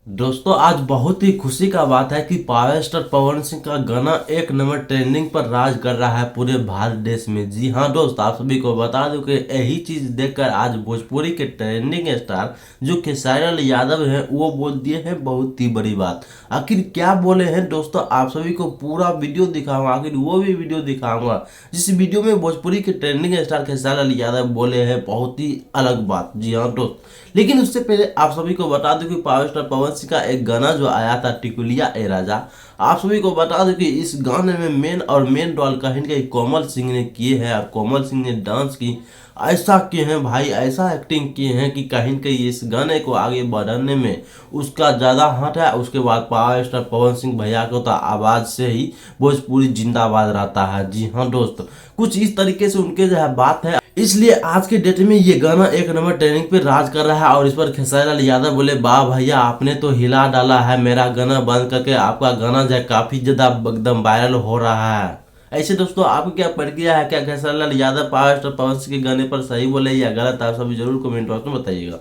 दोस्तों आज बहुत ही खुशी का बात है कि पावर स्टार पवन सिंह का गाना एक नंबर ट्रेंडिंग पर राज कर रहा है पूरे भारत देश में। जी हाँ दोस्त, आप सभी को बता दूं कि यही चीज देखकर आज भोजपुरी के ट्रेंडिंग स्टार जो खेसारी लाल यादव हैं वो बोल दिए हैं बहुत ही बड़ी बात। आखिर क्या बोले हैं दोस्तों, आप सभी को पूरा वीडियो दिखाऊंगा, आखिर वो भी वीडियो दिखाऊंगा जिस वीडियो में भोजपुरी के ट्रेंडिंग स्टार खेसारी लाल यादव बोले हैं बहुत ही अलग बात। जी हाँ दोस्त, लेकिन उससे पहले आप सभी को बता दूं कि पावर स्टार पवन सिंह का एक गाना जो आया था टिकुलिया ए राजा, आप सभी को बता दूं कि इस गाने में मेन रोल कहीं ना कहीं कोमल सिंह ने किए हैं और कोमल सिंह ने डांस की ऐसा किए हैं भाई, ऐसा एक्टिंग किए हैं कि कहीं न कहीं इस गाने को आगे बढ़ाने में उसका ज़्यादा हाथ है। उसके बाद पावर स्टार पवन सिंह भैया को तो आवाज़ से ही भोजपुरी जिंदाबाद रहता है। जी हाँ दोस्त, कुछ इस तरीके से उनके जो है बात है, इसलिए आज के डेट में ये गाना एक नंबर ट्रेंडिंग पे राज कर रहा है। और इस पर खेसारी लाल यादव बोले वाह भैया आपने तो हिला डाला है, मेरा गाना बंद करके आपका गाना जो है काफी ज्यादा एकदम वायरल हो रहा है। ऐसे दोस्तों आपको क्या प्रतिक्रिया है, क्या खेसारी लाल यादव पावर स्टार पवन सिंह के गाने पर सही बोले या गलत, आप सभी जरूर कमेंट बॉक्स में बताइएगा।